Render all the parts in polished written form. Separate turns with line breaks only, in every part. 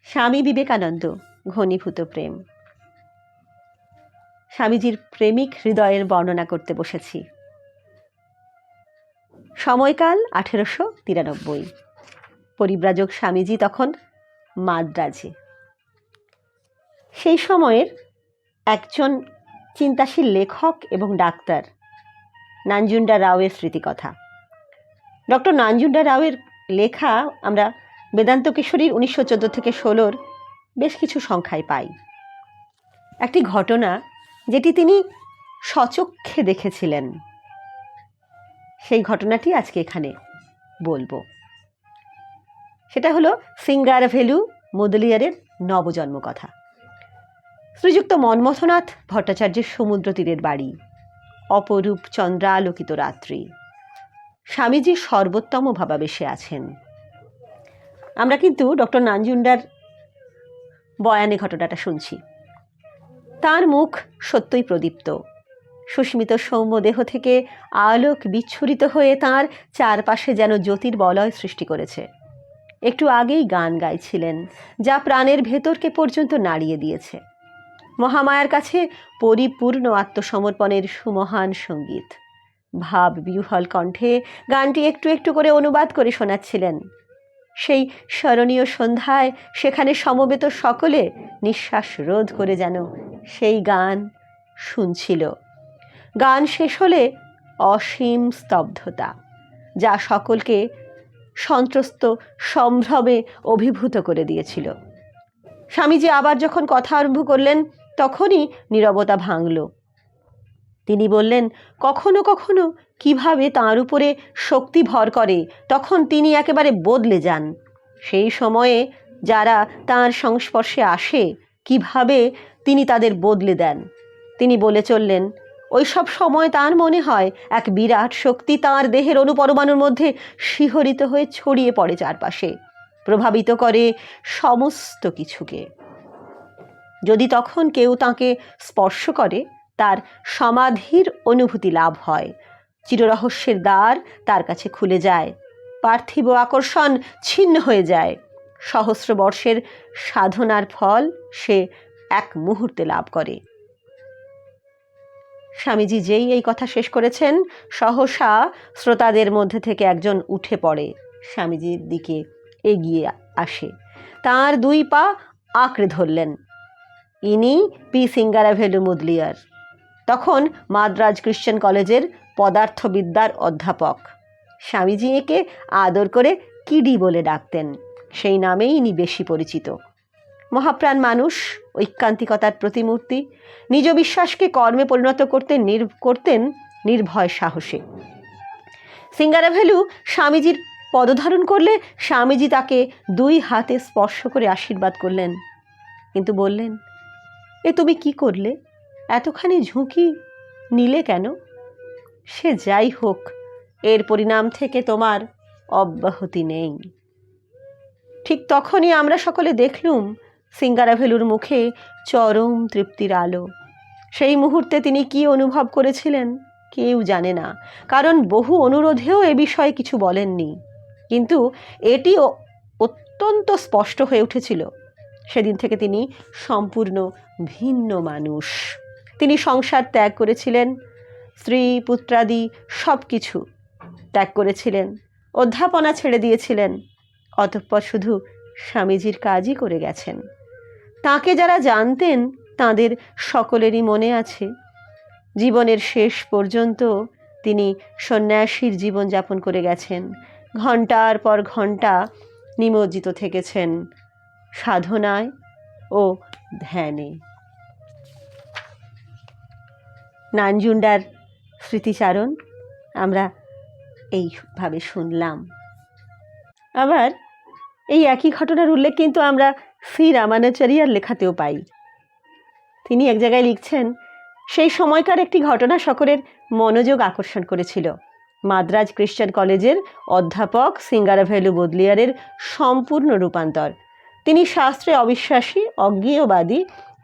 স্বামী বিবেকানন্দ, ঘনীভূত প্রেম। স্বামীজির প্রেমিক হৃদয়ের বর্ণনা করতে বসেছি। সময়কাল 1893। পরিব্রাজক স্বামীজি তখন মাদ্রাজে। সেই সময়ের একজন চিন্তাশীল লেখক এবং ডাক্তার নাঞ্জুন্ডা রাওয়ের স্মৃতিকথা। ডক্টর নাঞ্জুন্ডা রাওয়ের লেখা আমরা বেদান্ত কিশোরীর 1914-16 বেশ কিছু সংখ্যায় পাই। একটি ঘটনা যেটি তিনি স্বচক্ষে দেখেছিলেন, সেই ঘটনাটি আজকে এখানে বলবো। সেটা হলো সিঙ্গারাভেলু মুদলিয়ারের নবজন্ম কথা। শ্রীযুক্ত মন্মথনাথ ভট্টাচার্যের সমুদ্র তীরের বাড়ি, অপরূপ চন্দ্রালোকিত রাত্রি, স্বামীজি সর্বোত্তম ভাবাবেশে আছেন। আমরা কিন্তু ডক্টর নাঞ্জুন্ডার বয়ানে ঘটনাটা শুনছি। তার মুখ সত্যই প্রদীপ্ত, সুস্মিত সৌম্য দেহ থেকে আলোক বিচ্ছুরিত হয়ে তার চারপাশে যেন জ্যোতির বলয় সৃষ্টি করেছে। একটু আগেই গান গাইছিলেন, যা প্রাণের ভেতরকে পর্যন্ত নাড়িয়ে দিয়েছে। মহামায়ার কাছে পরিপূর্ণ আত্মসমর্পণের সুমহান সঙ্গীত। ভাব বিহ্বল কণ্ঠে গানটি একটু একটু করে অনুবাদ করে শোনাচ্ছিলেন। সেই স্মরণীয় সন্ধ্যায় সেখানে সমবেত সকলে নিঃশ্বাস রোধ করে যেন সেই গান শুনছিল। গান শেষ হলে অসীম স্তব্ধতা, যা সকলকে সন্ত্রস্ত সম্ভ্রমে অভিভূত করে দিয়েছিল। স্বামীজি আবার যখন কথা আরম্ভ করলেন, তখনই নীরবতা ভাঙল। তিনি বললেন, কখনো কখনো কিভাবে তাঁর উপরে শক্তি ভর করে, তখন তিনি একেবারে বদলে যান। সেই সময়ে যারা তাঁর সংস্পর্শে আসে, কিভাবে তিনি তাদের বদলে দেন। তিনি বলে চললেন, ওই সব সময় তাঁর মনে হয় এক বিরাট শক্তি তাঁর দেহের অনুপরমাণুর মধ্যে শিহরিত হয়ে ছড়িয়ে পড়ে চারপাশে, প্রভাবিত করে সমস্ত কিছুকে। যদি তখন কেউ তাঁকে স্পর্শ করে, তার সমাধির অনুভূতি লাভ হয়। চিররহস্যের দ্বার তার কাছে খুলে যায়, পার্থিব আকর্ষণ ছিন্ন হয়ে যায়। সহস্র বর্ষের সাধনার ফল সে এক মুহূর্তে লাভ করে। স্বামীজি যেই এই কথা শেষ করেছেন, সহসা শ্রোতাদের মধ্যে থেকে একজন উঠে পড়ে, স্বামীজির দিকে এগিয়ে আসে, তাঁর দুই পা আঁকড়ে ধরলেন। ইনি পি সিঙ্গারাভেলু মুদলিয়ার, তখন মাদ্রাজ খ্রিশ্চান কলেজের পদার্থবিদ্যার অধ্যাপক। স্বামীজি একে আদর করে কিডি বলে ডাকতেন, সেই নামেই ইনি বেশি পরিচিত। মহাপ্রাণ মানুষ, ঐকান্তিকতার প্রতিমূর্তি, নিজ বিশ্বাসকে কর্মে পরিণত করতেন নির্ভয় সাহসে। সিঙ্গারাভেলু স্বামীজির পদধারণ করলে স্বামীজি তাকে দুই হাতে স্পর্শ করে আশীর্বাদ করলেন, কিন্তু বললেন, এ তুমি কি করলে? এতখানি ঝুঁকি নিলে কেন? সে যাই হোক, এর পরিণাম থেকে তোমার অব্যাহতি নেই। ঠিক তখনই আমরা সকলে দেখলুম সিঙ্গারাভেলুর মুখে চরম তৃপ্তির আলো। সেই মুহূর্তে তিনি কি অনুভব করেছিলেন কেউ জানে না, কারণ বহু অনুরোধেও এ বিষয়ে কিছু বলেননি। কিন্তু এটি অত্যন্ত স্পষ্ট হয়ে উঠেছিল, সেদিন থেকে তিনি সম্পূর্ণ ভিন্ন মানুষ। তিনি সংসার ত্যাগ করেছিলেন, স্ত্রী পুত্রাদি সব কিছু ত্যাগ করেছিলেন, অধ্যাপনা ছেড়ে দিয়েছিলেন, অতঃপর শুধু স্বামীজির কাজই করে গেছেন। তাঁকে যারা জানতেন তাঁদের সকলেরই মনে আছে, জীবনের শেষ পর্যন্ত তিনি সন্ন্যাসীর জীবন যাপন করে গেছেন। ঘণ্টার পর ঘণ্টা নিমজ্জিত থেকেছেন সাধনায় ও ধ্যানে। নাঞ্জুন্ডার স্মৃতিচারণ আমরা এইভাবে শুনলাম। আবার এই একই ঘটনার উল্লেখ কিন্তু আমরা শ্রী রামানুচারিয়ার লেখাতেও পাই। তিনি এক জায়গায় লিখছেন, সেই সময়কার একটি ঘটনা সকলের মনোযোগ আকর্ষণ করেছিল। মাদ্রাজ খ্রিশ্চান কলেজের অধ্যাপক সিঙ্গারাভেলু মুদলিয়ারের সম্পূর্ণ রূপান্তর। তিনি শাস্ত্রে অবিশ্বাসী, অজ্ঞেয়বাদী,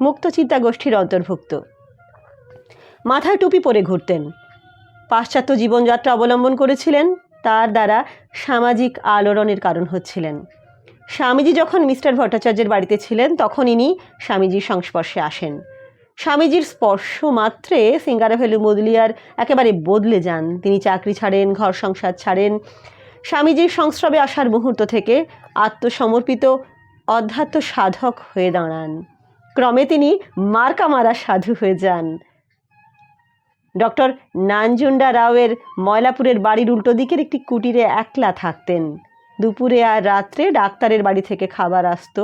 মুক্তচিন্তা গোষ্ঠীর অন্তর্ভুক্ত। মাথায় টুপি পরে ঘুরতেন, পাশ্চাত্য জীবনযাত্রা অবলম্বন করেছিলেন, তার দ্বারা সামাজিক আলোড়নের কারণ হচ্ছিলেন। স্বামীজি যখন মিস্টার ভট্টাচার্যের বাড়িতে ছিলেন তখন ইনি স্বামীজির সংস্পর্শে আসেন। স্বামীজির স্পর্শ মাত্রে সিঙ্গারাভেলু মুদলিয়ার একেবারে বদলে যান। তিনি চাকরি ছাড়েন, ঘর সংসার ছাড়েন। স্বামীজির সংস্রবে আসার মুহূর্ত থেকে আত্মসমর্পিত অধ্যাত্ম সাধক হয়ে দাঁড়ান। ক্রমে তিনি মার্কা মারা সাধু হয়ে যান। ডক্টর নানজুন্ডা রাওয়ের ময়লাপুরের বাড়ির উল্টো দিকের একটি কুটিরে একলা থাকতেন। দুপুরে আর রাত্রে ডাক্তারের বাড়ি থেকে খাবার আসতো,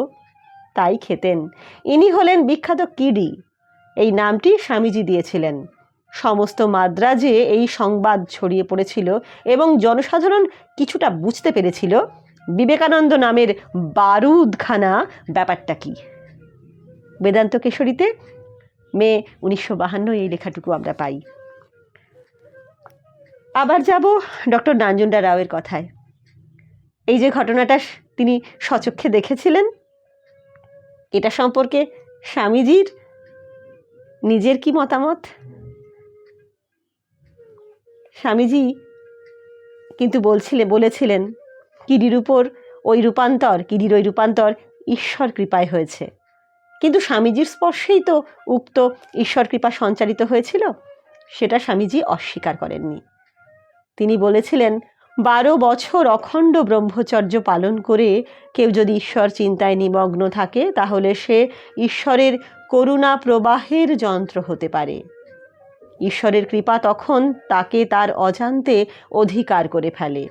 তাই খেতেন। ইনি হলেন বিখ্যাত কিডি। এই নামটি স্বামীজি দিয়েছিলেন। সমস্ত মাদ্রাজে এই সংবাদ ছড়িয়ে পড়েছিল এবং জনসাধারণ কিছুটা বুঝতে পেরেছিল বিবেকানন্দ নামের বারুদখানা ব্যাপারটা কি। বেদান্ত কেশরীতে মে 1952 এই লেখাটুকু আমরা পাই। আবার যাব ডক্টর নানজুন্ডা রাওয়ের কথায়। এই যে ঘটনাটা তিনি স্বচক্ষে দেখেছিলেন, এটা সম্পর্কে স্বামীজির নিজের কি মতামত? স্বামীজি কিন্তু বলেছিলেন কিডির ওই রূপান্তর ঈশ্বর কৃপায় হয়েছে। কিন্তু স্বামীজির স্পর্শেই তো উক্ত ঈশ্বর কৃপা সঞ্চারিত হয়েছিল, সেটা স্বামীজি অস্বীকার করেননি। তিনি বলেছিলেন 12 বছর অখণ্ড ব্রহ্মচর্য পালন করে কেউ যদি ঈশ্বর চিন্তায় নিমগ্ন থাকে তাহলে সে ঈশ্বরের করুণা প্রবাহের যন্ত্র হতে পারে। ঈশ্বরের কৃপা তখন তাকে তার অজান্তে অধিকার করে ফেলে,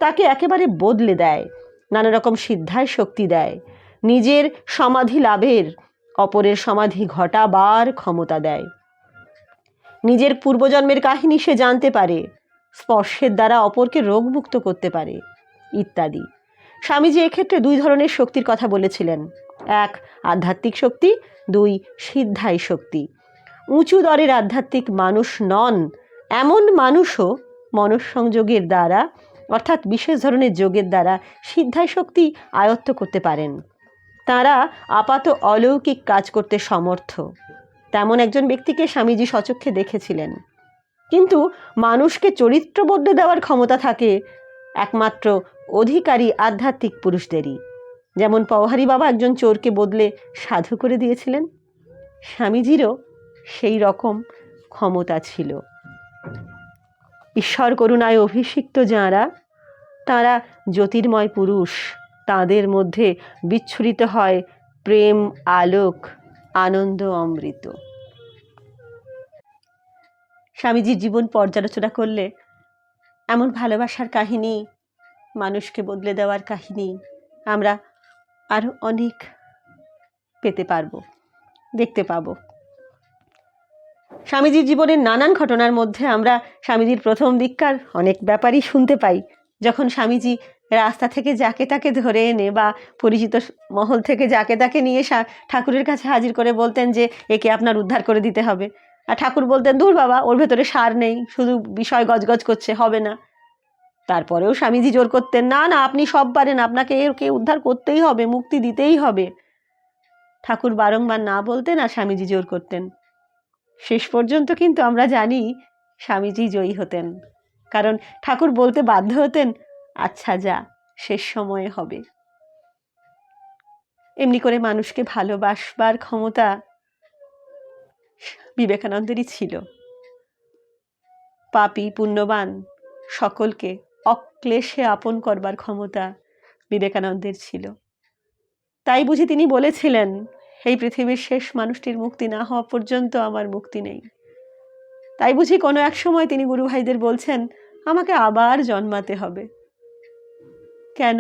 তাকে একেবারে বদলে দেয়, নানা রকম সিদ্ধায় শক্তি দেয়, নিজের সমাধি লাভের, অপরের সমাধি ঘটাবার ক্ষমতা দেয়। নিজের পূর্বজন্মের কাহিনী সে জানতে পারে, স্পর্শের দ্বারা অপরকে রোগমুক্ত করতে পারে ইত্যাদি। স্বামীজি এক্ষেত্রে 2 ধরনের শক্তির কথা বলেছিলেন। 1 আধ্যাত্মিক শক্তি, 2 সিদ্ধাই শক্তি। উঁচু দরের আধ্যাত্মিক মানুষ নন এমন মানুষও মনঃসংযোগের দ্বারা অর্থাৎ বিশেষ ধরনের যোগের দ্বারা সিদ্ধাই শক্তি আয়ত্ত করতে পারেন। তারা আপাত অলৌকিক কাজ করতে সমর্থ। তেমন একজন ব্যক্তিকে স্বামীজি স্বচক্ষে দেখেছিলেন। কিন্তু মানুষকে চরিত্র বদলে দেওয়ার ক্ষমতা থাকে একমাত্র অধিকারী আধ্যাত্মিক পুরুষদেরই। যেমন পওহারি বাবা একজন চোরকে বদলে সাধু করে দিয়েছিলেন, স্বামীজিরও সেই রকম ক্ষমতা ছিল। ঈশ্বর করুণায় অভিষিক্ত যাঁরা, তাঁরা জ্যোতির্ময় পুরুষ। তাঁদের মধ্যে বিচ্ছুরিত হয় প্রেম, আলোক, আনন্দ, অমৃত। স্বামীজির জীবন পর্যালোচনা করলে এমন ভালোবাসার কাহিনী, মানুষকে বদলে দেওয়ার কাহিনী আমরা আরও অনেক পেতে পারবো, দেখতে পাবো। স্বামীজির জীবনের নানান ঘটনার মধ্যে আমরা স্বামীজির প্রথম দিককার অনেক ব্যাপারই শুনতে পাই। যখন স্বামীজি রাস্তা থেকে যাকে তাকে ধরে এনে বা পরিচিত মহল থেকে যাকে তাকে নিয়ে ঠাকুরের কাছে হাজির করে বলতেন যে একে আপনার উদ্ধার করে দিতে হবে, আর ঠাকুর বলতেন দূর বাবা, ওর ভেতরে সার নেই, শুধু বিষয় গজগজ করছে, হবে না। তারপরেও স্বামীজি জোর করতেন, না না আপনি সব পারেন, আপনাকে একে উদ্ধার করতেই হবে, মুক্তি দিতেই হবে। ঠাকুর বারংবার না বলতেন আর স্বামীজি জোর করতেন। শেষ পর্যন্ত কিন্তু আমরা জানি স্বামীজি জয়ী হতেন, কারণ ঠাকুর বলতে বাধ্য হতেন, আচ্ছা যা, শেষ সময়ে হবে। এমনি করে মানুষকে ভালোবাসবার ক্ষমতা বিবেকানন্দেরই ছিল। পাপী পুণ্যবান সকলকে অক্লেশে আপন করবার ক্ষমতা বিবেকানন্দের ছিল। তাই বুঝি তিনি বলেছিলেন, এই পৃথিবীর শেষ মানুষটির মুক্তি না হওয়া পর্যন্ত আমার মুক্তি নেই। তাই বুঝি কোনো এক সময় তিনি গুরু ভাইদের বলছেন, আমাকে আবার জন্মাতে হবে। কেন?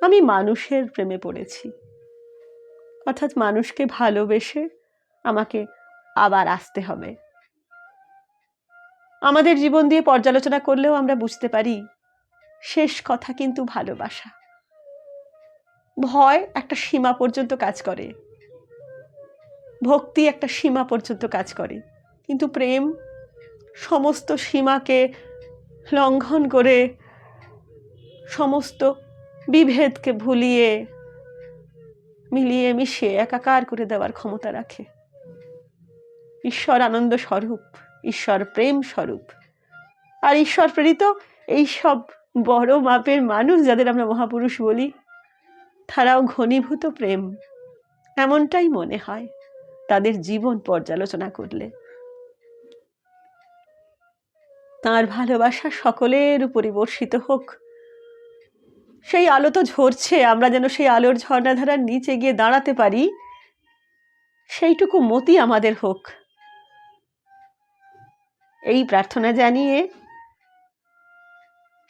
আমি মানুষের প্রেমে পড়েছি, অর্থাৎ মানুষকে ভালোবেসে আমাকে আবার আসতে হবে। আমাদের জীবন দিয়ে পর্যালোচনা করলেও আমরা বুঝতে পারি শেষ কথা কিন্তু ভালোবাসা। ভয় একটা সীমা পর্যন্ত কাজ করে, ভক্তি একটা সীমা পর্যন্ত কাজ করে, কিন্তু প্রেম সমস্ত সীমাকে লঙ্ঘন করে, সমস্ত বিভেদকে ভুলিয়ে মিলিয়ে মিশিয়ে একাকার করে দেওয়ার ক্ষমতা রাখে। ঈশ্বর আনন্দ স্বরূপ, ঈশ্বর প্রেম স্বরূপ। আর ঈশ্বর প্রেরিত এই সব বড় মাপের মানুষ যাদের আমরা মহাপুরুষ বলি, তারাও ঘনীভূত প্রেম, এমনটাই মনে হয় তাদের জীবন পর্যালোচনা করলে। তাঁর ভালোবাসা সকলের উপরই বর্ষিত হোক। সেই আলো তো ঝরছে, আমরা যেন সেই আলোর ঝর্ণাধারার নিচে গিয়ে দাঁড়াতে পারি, সেইটুকু মতি আমাদের হোক, এই প্রার্থনা জানিয়ে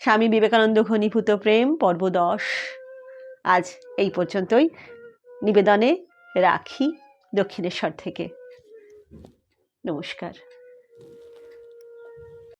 স্বামী বিবেকানন্দ ঘনীভূত প্রেম পর্ব 10 আজ এই পর্যন্তই নিবেদনে রাখি দক্ষিণেশ্বর থেকে। নমস্কার।